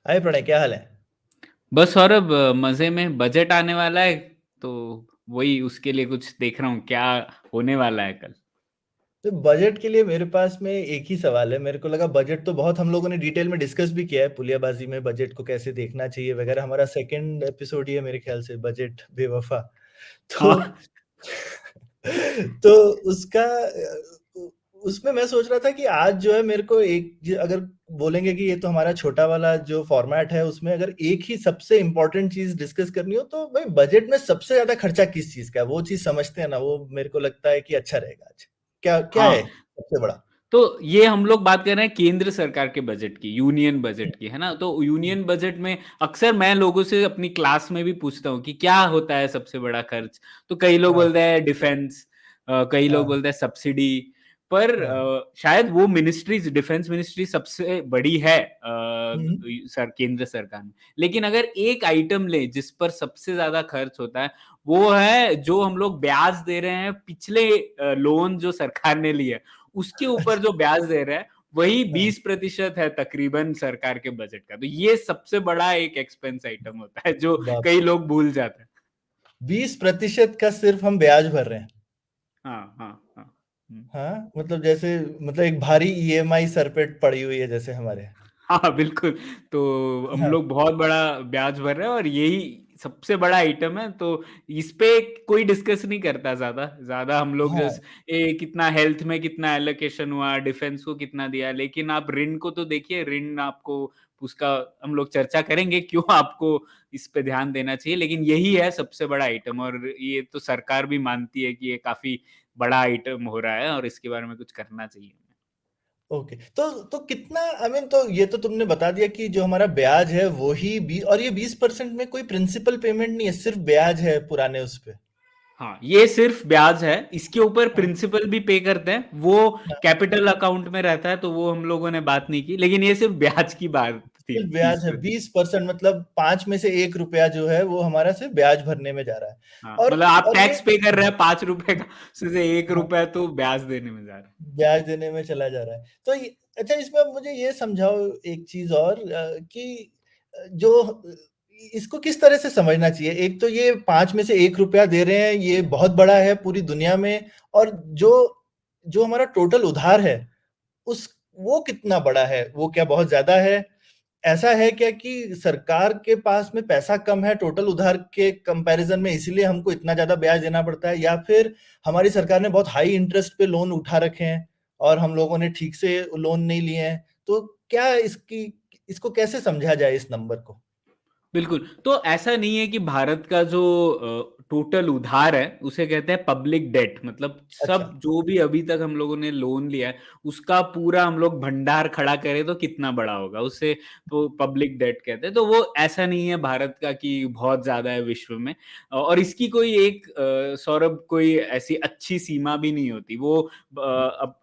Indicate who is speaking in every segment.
Speaker 1: हाय प्रणय, क्या हाल है?
Speaker 2: बस सौरभ, मजे में बजट आने वाला है। तो वही उसके लिए कुछ देख रहा हूँ क्या होने वाला है कल।
Speaker 1: तो बजट के लिए मेरे पास में एक ही सवाल है। मेरे को लगा बजट तो बहुत हम लोगों ने डिटेल में डिस्कस भी किया है, पुलियाबाजी में बजट को कैसे देखना चाहिए वगैरह। हमारा सेकंड एपिसोड ही है मेरे ख्याल से, बजट बेवफा। तो
Speaker 2: हाँ।
Speaker 1: तो उसका उसमें मैं सोच रहा था कि आज जो है मेरे को अगर बोलेंगे कि ये तो हमारा छोटा वाला जो फॉर्मेट है, उसमें अगर एक ही सबसे इंपॉर्टेंट चीज डिस्कस करनी हो तो भाई बजट में सबसे ज्यादा खर्चा किस चीज का है, वो चीज समझते हैं ना। वो मेरे को लगता है कि अच्छा रहेगा आज। क्या क्या है
Speaker 2: हाँ,
Speaker 1: सबसे बड़ा?
Speaker 2: तो ये हम लोग बात कर रहे हैं केंद्र सरकार के बजट की, यूनियन बजट की, है ना। तो यूनियन बजट में अक्सर मैं लोगों से अपनी क्लास में भी पूछता हूँ कि क्या होता है सबसे बड़ा खर्च। तो कई लोग
Speaker 1: हाँ,
Speaker 2: बोलते हैं डिफेंस, कई लोग
Speaker 1: हाँ,
Speaker 2: बोलते हैं सब्सिडी। पर
Speaker 1: हाँ।
Speaker 2: शायद वो मिनिस्ट्रीज, डिफेंस मिनिस्ट्री सबसे बड़ी है
Speaker 1: हम्म।
Speaker 2: सर केंद्र सरकार में। लेकिन अगर एक आइटम ले जिस पर सबसे ज्यादा खर्च होता है, वो है जो हम लोग ब्याज दे रहे हैं पिछले लोन जो सरकार ने लिए, उसके ऊपर जो ब्याज दे रहा है वही
Speaker 1: हाँ,
Speaker 2: 20% है तकरीबन सरकार के बजट का। तो ये सबसे बड़ा एक एक्सपेंस आइटम होता है जो
Speaker 1: बाप
Speaker 2: कई
Speaker 1: रे।
Speaker 2: लोग भूल जाते हैं।
Speaker 1: 20% का सिर्फ हम ब्याज भर रहे हैं?
Speaker 2: हाँ, हाँ, हाँ।
Speaker 1: हाँ, मतलब जैसे, मतलब एक भारी ईएमआई सर पे पड़ी हुई है जैसे हमारे।
Speaker 2: हाँ, बिल्कुल। तो हम
Speaker 1: हाँ,
Speaker 2: लोग बहुत बड़ा ब्याज भर रहे हैं और यही सबसे बड़ा आइटम है। तो इस पे कोई डिस्कस नहीं करता ज्यादा ज्यादा। हम लोग
Speaker 1: हाँ।
Speaker 2: जस्ट कितना हेल्थ में कितना एलोकेशन हुआ, डिफेंस को कितना दिया। लेकिन आप ऋण को तो देखिए, ऋण आपको उसका हम लोग चर्चा करेंगे क्यों आपको इस पे ध्यान देना चाहिए। लेकिन यही है सबसे बड़ा आइटम, और ये तो सरकार भी मानती है कि ये काफी बड़ा आइटम हो रहा है और इसके बारे में कुछ करना चाहिए।
Speaker 1: ओके, तो कितना, आई मीन, तो ये तो तुमने बता दिया कि जो हमारा ब्याज है वो ही और ये 20% में कोई प्रिंसिपल पेमेंट नहीं है, सिर्फ ब्याज है पुराने उस पे।
Speaker 2: हाँ, ये सिर्फ ब्याज है। इसके ऊपर
Speaker 1: हाँ,
Speaker 2: प्रिंसिपल भी पे करते हैं, वो
Speaker 1: हाँ।
Speaker 2: कैपिटल अकाउंट में रहता है, तो वो हम लोगों ने बात नहीं की। लेकिन ये सिर्फ ब्याज की बात थी,
Speaker 1: सिर्फ
Speaker 2: बीस
Speaker 1: ब्याज है
Speaker 2: प्रतिशत
Speaker 1: 20%, मतलब 5 में से 1 रुपया जो है वो हमारा सिर्फ ब्याज भरने में जा रहा है।
Speaker 2: हाँ,
Speaker 1: और
Speaker 2: मतलब आप
Speaker 1: और ये,
Speaker 2: टैक्स पे कर रहे हैं 5 रुपए का, उससे एक
Speaker 1: हाँ,
Speaker 2: रुपया तो ब्याज देने में जा रहा है।
Speaker 1: ब्याज देने में चला जा रहा है। तो अच्छा, इसमें अब मुझे ये समझाओ एक चीज और, कि जो इसको किस तरह से समझना चाहिए। एक तो ये 5 में से 1 रुपया दे रहे हैं, ये बहुत बड़ा है पूरी दुनिया में। और जो जो हमारा टोटल उधार है, उस वो कितना बड़ा है? वो क्या बहुत ज्यादा है? ऐसा है क्या कि सरकार के पास में पैसा कम है टोटल उधार के कंपैरिजन में, इसीलिए हमको इतना ज्यादा ब्याज देना पड़ता है? या फिर हमारी सरकार ने बहुत हाई इंटरेस्ट पे लोन उठा रखे हैं और हम लोगों ने ठीक से लोन नहीं लिए हैं? तो क्या इसको कैसे समझा जाए इस नंबर को?
Speaker 2: बिल्कुल, तो ऐसा नहीं है कि भारत का जो टोटल उधार है उसे कहते हैं पब्लिक डेट। मतलब
Speaker 1: अच्छा।
Speaker 2: सब जो भी अभी तक हम लोगों ने लोन लिया है, उसका पूरा हम लोग भंडार खड़ा करें तो कितना बड़ा होगा, उसे तो पब्लिक डेट कहते हैं। तो वो ऐसा नहीं है भारत का कि बहुत ज्यादा है विश्व में। और इसकी कोई एक सौरभ, कोई ऐसी अच्छी सीमा भी नहीं होती। वो अब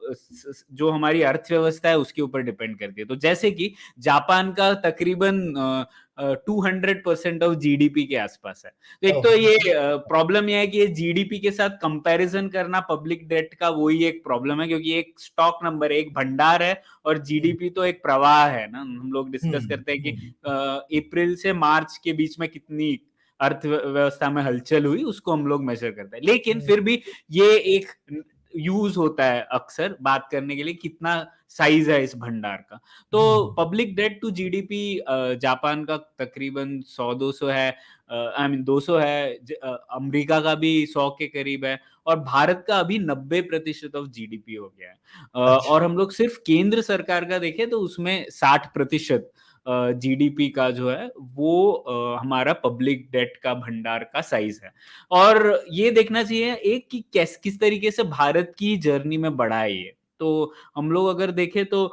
Speaker 2: जो हमारी अर्थव्यवस्था है उसके ऊपर डिपेंड करती है। तो जैसे कि जापान का तकरीबन 200% ऑफ जीडीपी के आसपास है। तो एक
Speaker 1: ओह।
Speaker 2: तो ये प्रॉब्लम ये है कि ये जीडीपी के साथ कंपैरिजन करना पब्लिक डेट का, वही एक प्रॉब्लम है, क्योंकि एक स्टॉक नंबर है, एक भंडार है, और
Speaker 1: हम्म,
Speaker 2: जीडीपी तो एक प्रवाह है ना। हम लोग डिस्कस
Speaker 1: हम्म,
Speaker 2: करते हैं कि
Speaker 1: हम्म,
Speaker 2: अप्रैल से मार्च के बीच में कितनी अर्थव्यवस्था में हलचल हुई, उसको हम लोग मेजर करते हैं। लेकिन
Speaker 1: हम्म,
Speaker 2: फिर भी ये एक यूज होता है अक्सर बात करने के लिए कितना साइज है इस भंडार का। तो
Speaker 1: hmm.
Speaker 2: Public debt to GDP Japan का तकरीबन 100-200 है, आई मीन 200 है। अमेरिका का भी 100 के करीब है, और भारत का अभी 90% ऑफ जीडीपी हो गया है।
Speaker 1: अच्छा।
Speaker 2: और हम लोग सिर्फ केंद्र सरकार का देखें तो उसमें 60% जीडीपी का जो है वो हमारा पब्लिक डेट का भंडार का साइज है। और ये देखना चाहिए एक कि किस तरीके से भारत की जर्नी में बढ़ा है ये। तो हम लोग अगर देखें तो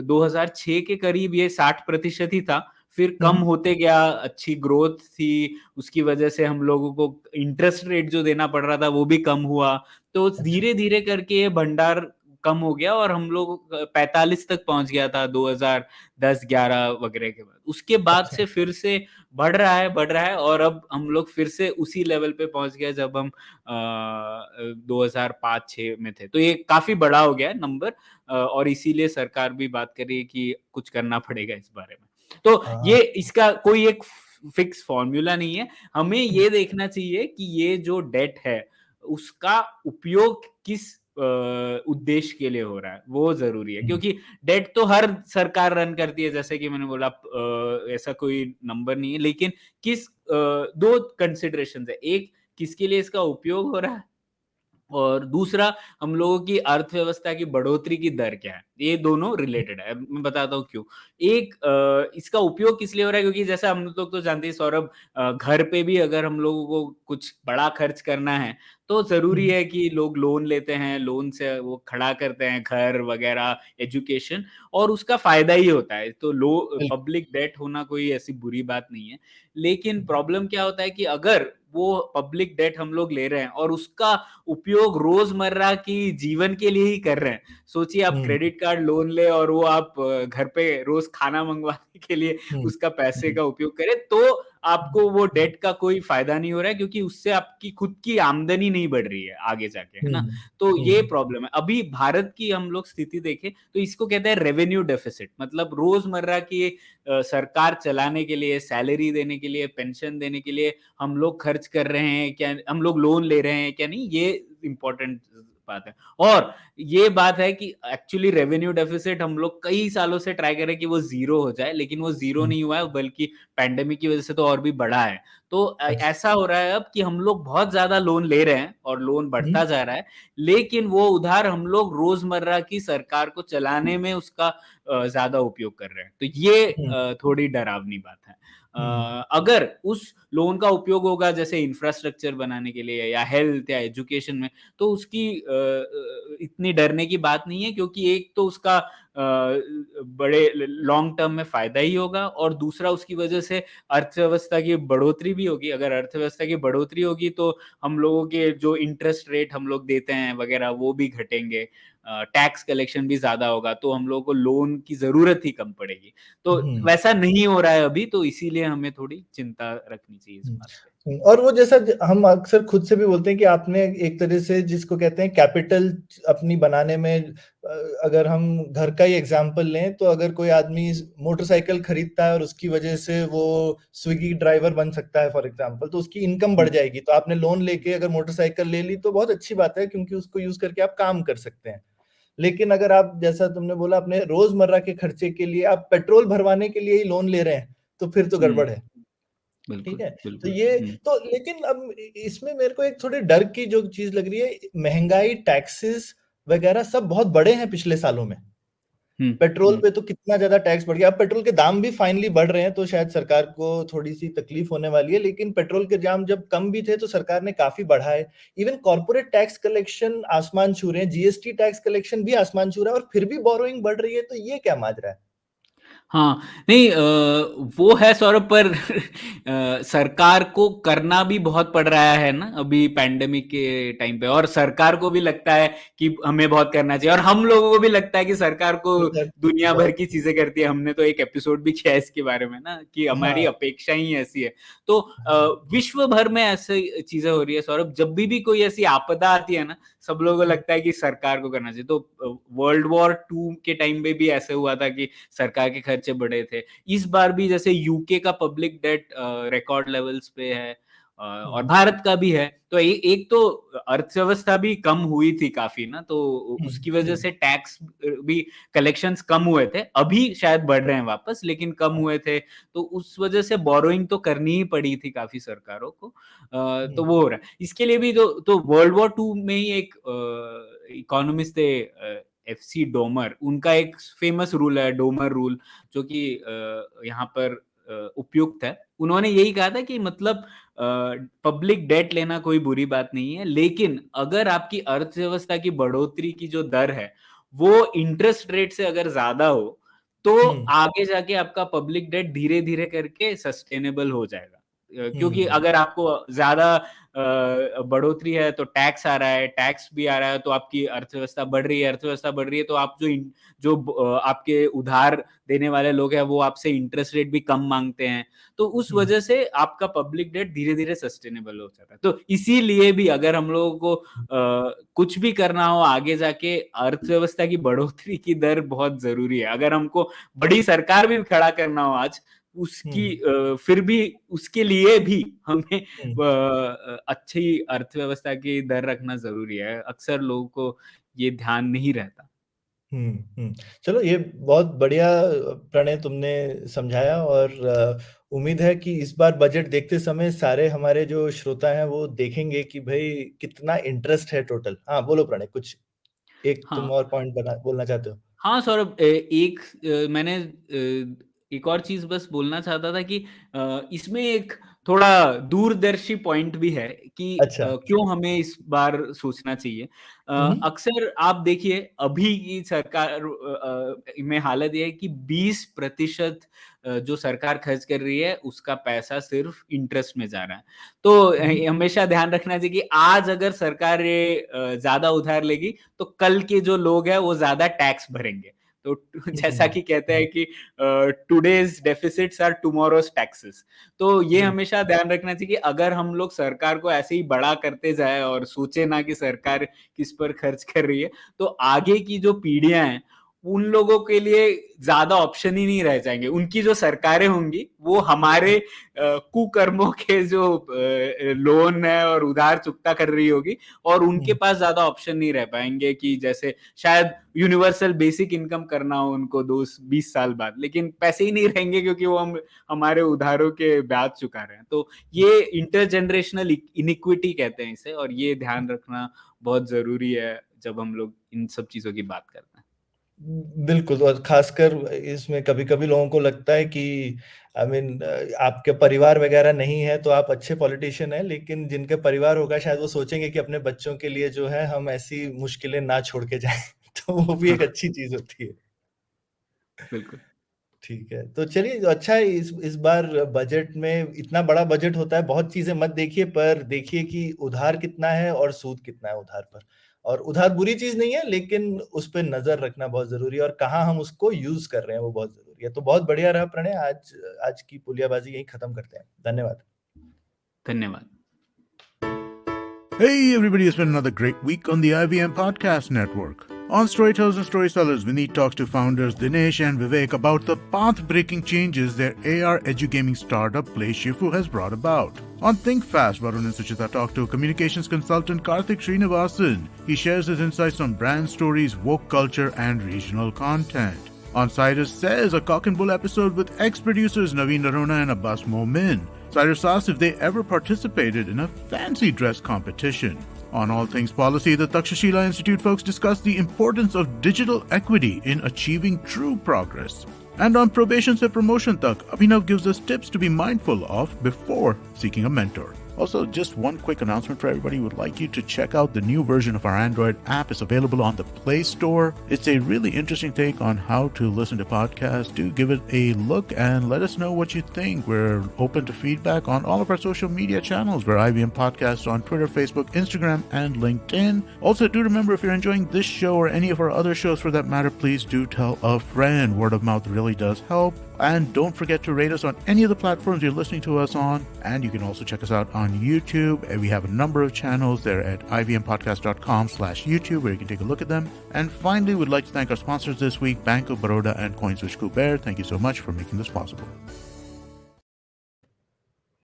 Speaker 2: 2006 के करीब ये 60% ही था, फिर कम
Speaker 1: हम्म,
Speaker 2: होते गया, अच्छी ग्रोथ थी, उसकी वजह से हम लोगों को इंटरेस्ट रेट जो देना पड़ रहा था वो भी कम हुआ। तो
Speaker 1: अच्छा।
Speaker 2: धीरे धीरे करके ये भंडार कम हो गया और हम लोग 45 तक पहुंच गया था 2010-11 वगैरह के बाद। उसके बाद
Speaker 1: अच्छा।
Speaker 2: से फिर से बढ़ रहा है, और अब हम लोग फिर से उसी लेवल पे पहुंच गए जब हम 2005-6 में थे। तो ये काफी बड़ा हो गया है नंबर, और इसीलिए सरकार भी बात कर रही है कि कुछ करना पड़ेगा इस बारे में। तो
Speaker 1: हाँ,
Speaker 2: ये इसका कोई एक फिक्स फॉर्मूला नहीं है। हमें ये देखना चाहिए कि ये जो डेट है उसका उपयोग किस उद्देश्य के लिए हो रहा है, वो जरूरी है,
Speaker 1: हुँ,
Speaker 2: क्योंकि डेट तो हर सरकार रन करती है, जैसे कि मैंने बोला ऐसा कोई नंबर नहीं है, लेकिन किस दो कंसिडरेशन है, एक किसके लिए इसका उपयोग हो रहा है, और दूसरा हम लोगों की अर्थव्यवस्था की बढ़ोतरी की दर क्या है। ये दोनों रिलेटेड है। अब मैं बताता हूँ क्यों। एक इसका उपयोग किस लिए हो रहा है, क्योंकि जैसे हम लोग तो जानते हैं सौरभ, घर पे भी अगर हम लोगों को कुछ बड़ा खर्च करना है तो जरूरी
Speaker 1: हुँ,
Speaker 2: है कि लोग लोन लेते हैं, लोन से वो खड़ा करते हैं घर वगैरह, एजुकेशन, और उसका फायदा ही होता है। तो लो
Speaker 1: बिल्कुल।
Speaker 2: पब्लिक डेट होना कोई ऐसी बुरी बात नहीं है, लेकिन
Speaker 1: हुँ,
Speaker 2: प्रॉब्लम क्या होता है कि अगर वो पब्लिक डेट हम लोग ले रहे हैं और उसका उपयोग रोजमर्रा की जीवन के लिए ही कर रहे हैं। सोचिए आप
Speaker 1: हुँ,
Speaker 2: क्रेडिट कार्ड लोन ले और वो आप घर पे रोज खाना मंगवाने के लिए
Speaker 1: हुँ,
Speaker 2: उसका पैसे
Speaker 1: हुँ,
Speaker 2: का उपयोग करें, तो आपको वो डेट का कोई फायदा नहीं हो रहा है, क्योंकि उससे आपकी खुद की आमदनी नहीं बढ़ रही है आगे जाके, है
Speaker 1: हुँ,
Speaker 2: ना? तो ये
Speaker 1: हुँ,
Speaker 2: प्रॉब्लम है। अभी भारत की हम लोग स्थिति देखें तो इसको कहते हैं रेवेन्यू डेफिसिट, मतलब रोजमर्रा की सरकार चलाने के लिए, सैलरी देने के लिए, पेंशन देने के लिए हम लोग खर्च कर रहे हैं क्या, हम लोग लोन ले रहे हैं क्या नहीं, ये इंपॉर्टेंट बात है। और ये बात है कि एक्चुअली रेवेन्यू डेफिसिट हम लोग कई सालों से ट्राई कर रहे हैं कि वो जीरो हो जाए, लेकिन वो जीरो
Speaker 1: हुँ,
Speaker 2: नहीं हुआ है, बल्कि पैंडेमिक की वजह से तो और भी बढ़ा है। तो
Speaker 1: अच्छा।
Speaker 2: ऐसा हो रहा है अब कि हम लोग बहुत ज्यादा लोन ले रहे हैं और लोन
Speaker 1: हुँ,
Speaker 2: बढ़ता जा रहा है, लेकिन वो उधार हम लोग रोजमर्रा की सरकार को चलाने में उसका ज्यादा उपयोग कर रहे हैं। तो ये
Speaker 1: हुँ,
Speaker 2: थोड़ी डरावनी बात है।
Speaker 1: हुँ,
Speaker 2: अगर उस लोन का उपयोग होगा जैसे इंफ्रास्ट्रक्चर बनाने के लिए या हेल्थ या एजुकेशन में, तो उसकी इतनी डरने की बात नहीं है, क्योंकि एक तो उसका बड़े लॉन्ग टर्म में फायदा ही होगा, और दूसरा उसकी वजह से अर्थव्यवस्था की बढ़ोतरी भी होगी। अगर अर्थव्यवस्था की बढ़ोतरी होगी तो हम लोगों के जो इंटरेस्ट रेट हम लोग देते हैं वगैरह वो भी घटेंगे, टैक्स कलेक्शन भी ज्यादा होगा, तो हम लोगों को लोन की जरूरत ही कम पड़ेगी। तो
Speaker 1: हुँ।
Speaker 2: वैसा नहीं हो रहा है अभी, तो इसीलिए हमें थोड़ी चिंता रखनी चाहिए इस
Speaker 1: हुँ,
Speaker 2: बात पे।
Speaker 1: हुँ, और वो जैसा ज हम अक्सर खुद से भी बोलते हैं कि आपने एक तरह से जिसको कहते हैं कैपिटल अपनी बनाने में अगर हम घर का ही एग्ज़ाम्पल लें, तो अगर कोई आदमी मोटरसाइकिल खरीदता है और उसकी वजह से वो स्विगी ड्राइवर बन सकता है फॉर एग्ज़ाम्पल, तो उसकी इनकम बढ़
Speaker 2: हुँ,
Speaker 1: जाएगी। तो आपने लोन लेके अगर मोटरसाइकिल ले ली, तो बहुत अच्छी बात है क्योंकि उसको यूज़ करके आप काम कर सकते हैं। लेकिन अगर आप जैसा तुमने बोला अपने रोज़मर्रा के खर्चे के लिए आप पेट्रोल भरवाने के लिए ही लोन ले रहे हैं, तो फिर तो
Speaker 2: हुँ,
Speaker 1: गड़बड़ है। ठीक
Speaker 2: बिल्कुल,
Speaker 1: है? तो
Speaker 2: बिल्कुल।
Speaker 1: ये
Speaker 2: हुँ,
Speaker 1: तो लेकिन अब इसमें मेरे को एक थोड़े डर की जो चीज़ लग रही है, महँगाई, टैक्सेस वग़ैरह सब बहुत बढ़े हैं पिछले सालों में।
Speaker 2: हुँ,
Speaker 1: पेट्रोल
Speaker 2: हुँ,
Speaker 1: पे तो कितना ज़्यादा टैक्स बढ़ गया। अब पेट्रोल के दाम भी फाइनली बढ़ रहे हैं, तो शायद सरकार को थोड़ी-सी तकलीफ होने वाली है, लेकिन पेट्रोल के दाम जब कम भी थे, तो सरकार ने काफ़ी बढ़ाए। इवन कॉर्पोरेट टैक्स कलेक्शन आसमान छू रहे हैं, जीएसटी टैक्स कलेक्शन भी आसमान छू रहा है और फिर भी बोरोइंग बढ़ रही है, तो ये क्या माजरा है?
Speaker 2: हाँ, नहीं वो है सौरभ, पर सरकार को करना भी बहुत पड़ रहा है ना अभी पैंडेमिक के टाइम पे, और सरकार को भी लगता है कि हमें बहुत करना चाहिए, और हम लोगों को भी लगता है कि सरकार को
Speaker 1: सरकार
Speaker 2: दुनिया भर
Speaker 1: बहुत
Speaker 2: की चीजें करती है। हमने तो एक एपिसोड भी किया है इसके बारे में ना, कि हमारी
Speaker 1: हाँ,
Speaker 2: अपेक्षा ही ऐसी है। तो
Speaker 1: हाँ।
Speaker 2: विश्व भर में ऐसी चीजें हो रही है सौरभ, जब भी कोई ऐसी आपदा आती है ना, सब लोगों को
Speaker 1: हुँ,
Speaker 2: लगता है कि सरकार को करना चाहिए। तो वर्ल्ड वॉर 2 के टाइम पे भी ऐसे हुआ था कि सरकार के खर्चे बढ़े थे। इस बार भी जैसे यूके का पब्लिक डेट रिकॉर्ड लेवल्स पे है, और
Speaker 1: हुँ,
Speaker 2: भारत का भी है। तो एक तो अर्थव्यवस्था भी कम हुई थी काफी ना, तो
Speaker 1: हुँ,
Speaker 2: उसकी वजह
Speaker 1: हुँ,
Speaker 2: से टैक्स भी कलेक्शंस कम हुए थे। अभी शायद बढ़ रहे हैं वापस, लेकिन कम
Speaker 1: हाँ,
Speaker 2: हुए थे। तो उस वजह से बोरोइंग तो करनी ही पड़ी थी काफी सरकारों को। तो
Speaker 1: हुँ,
Speaker 2: वो हो रहा है। इसके लिए भी तो वर्ल्ड वॉर 2 में ही एक इकोनॉमिस्ट थे, एफसी डोमर, उनका एक फेमस रूल है, डोमर रूल, जो कि यहाँ पर उपयुक्त है। उन्होंने यही कहा था कि मतलब पब्लिक डेट लेना कोई बुरी बात नहीं है, लेकिन अगर आपकी अर्थव्यवस्था की बढ़ोतरी की जो दर है वो इंटरेस्ट रेट से अगर ज्यादा हो, तो
Speaker 1: हुँ,
Speaker 2: आगे जाके आपका पब्लिक डेट धीरे धीरे करके सस्टेनेबल हो जाएगा। क्योंकि
Speaker 1: हुँ,
Speaker 2: अगर आपको ज्यादा बढ़ोतरी है तो टैक्स आ रहा है, टैक्स भी आ रहा है तो आपकी अर्थव्यवस्था बढ़ रही है, अर्थव्यवस्था बढ़ रही है तो आप आपके उधार देने वाले लोग हैं वो आपसे इंटरेस्ट रेट भी कम मांगते हैं, तो उस वजह से आपका पब्लिक डेट धीरे-धीरे सस्टेनेबल हो जाता है। तो इसीलिए भी अगर हम लोगों को कुछ भी करना हो आगे जाके, अर्थव्यवस्था की बढ़ोतरी की दर बहुत ज़रूरी है। अगर हमको बड़ी सरकार भी खड़ा करना हो आज, फिर भी उसके लिए भी हमें अच्छी अर्थव्यवस्था की दर रखना ज़रूरी है। अक्सर लोगों को ये ध्यान नहीं रहता।
Speaker 1: चलो ये बहुत बढ़िया प्रणय तुमने समझाया और उम्मीद है कि इस बार बजट देखते समय सारे हमारे जो श्रोता हैं वो देखेंगे कि भाई कितना इंटरेस्ट है टोटल। हाँ, बोलो प्रणय कुछ एक तुम
Speaker 2: हाँ।
Speaker 1: और पॉइंट बोलना चाहते हो?
Speaker 2: हाँ, सौरभ मैंने एक और चीज़ बस बोलना चाहता था कि इसमें एक थोड़ा दूरदर्शी पॉइंट भी है कि
Speaker 1: अच्छा।
Speaker 2: क्यों हमें इस बार सोचना चाहिए। अक्सर आप देखिए अभी की सरकार में हालत ये है कि 20% जो सरकार खर्च कर रही है उसका पैसा सिर्फ इंटरेस्ट में जा रहा है। तो हमेशा ध्यान रखना चाहिए कि आज अगर सरकार ये ज़्यादा उधार लेगी तो कल के जो लोग हैं वो ज़्यादा टैक्स भरेंगे। तो जैसा कि कहते हैं कि टुडेज़ डेफिसिट्स आर टुमारोज़ टैक्सेस। तो ये हमेशा ध्यान रखना चाहिए कि अगर हम लोग सरकार को ऐसे ही बड़ा करते जाएँ और सोचे ना कि सरकार किस पर खर्च कर रही है, तो आगे की जो पीढ़ियाँ हैं, उन लोगों के लिए ज़्यादा ऑप्शन ही नहीं रह जाएँगे। उनकी जो सरकारें होंगी, वो हमारे कुकर्मों के जो लोन है और उधार चुकता कर रही होगी और उनके पास ज़्यादा ऑप्शन नहीं रह पाएँगे कि जैसे शायद यूनिवर्सल बेसिक इनकम करना हो उनको 20 साल बाद, लेकिन पैसे ही नहीं रहेंगे क्योंकि वो हमारे उधारों के ब्याज चुका रहे हैं। तो ये इंटरजेनरेशनल इनिक्विटी कहते हैं इसे और ये ध्यान रखना बहुत ज़रूरी है, जब हम लोग इन सब चीज़ों की बात करते हैं।
Speaker 1: बिल्कुल और खासकर इसमें कभी-कभी लोगों को लगता है कि आई मीन आपके परिवार वगैरह नहीं है तो आप अच्छे पॉलिटिशियन हैं, लेकिन जिनके परिवार होगा शायद वो सोचेंगे कि अपने बच्चों के लिए जो है हम ऐसी मुश्किलें ना छोड़ के जाएँ तो वो भी एक अच्छी चीज़ होती है।
Speaker 2: बिल्कुल।
Speaker 1: ठीक है, तो चलिए अच्छा है इस बार बजट में इतना बड़ा बजट होता है, बहुत चीज़ें मत देखिए पर देखिए कि उधार कितना है और सूद कितना है उधार पर। और उधार बुरी चीज़ नहीं है, लेकिन उस पे नज़र रखना बहुत ज़रूरी है और कहाँ हम उसको यूज़ कर रहे हैं वो बहुत ज़रूरी है। तो बहुत बढ़िया रहा प्रणय आज की पुलियाबाज़ी यहीं खत्म करते हैं। धन्यवाद।
Speaker 2: धन्यवाद।
Speaker 3: Hey everybody, it's been another great week on the IVM Podcast Network. On Storytellers and Storysellers, Vineet talks to founders Dinesh and Vivek about the path-breaking changes their AR edu-gaming startup PlayShifu has brought about. On Think Fast, Varun and Suchita talk to communications consultant Karthik Srinivasan. He shares his insights on brand stories, woke culture, and regional content. On Cyrus Says, a Cock and Bull episode with ex-producers Naveen Narona and Abbas Momin. Cyrus asks if they ever participated in a fancy dress competition. On All Things Policy, the Takshashila Institute folks discuss the importance of digital equity in achieving true progress. And on Probation Se Promotion Tak, Abhinav gives us tips to be mindful of before seeking a mentor. Also, just one quick announcement for everybody. We would like you to check out the new version of our Android app. It's available on the Play Store. It's a really interesting take on how to listen to podcasts. Do give it a look and let us know what you think. We're open to feedback on all of our social media channels. We're IVM Podcasts on Twitter, Facebook, Instagram, and LinkedIn. Also, do remember if you're enjoying this show or any of our other shows for that matter, please do tell a friend. Word of mouth really does help. And don't forget to rate us on any of the platforms you're listening to us on. And you can also check us out on YouTube. And we have a number of channels there at ivmpodcast.com/YouTube where you can take a look at them. And finally, we'd like to thank our sponsors this week, Bank of Baroda and CoinSwitch Kuber. Thank you so much for making this possible.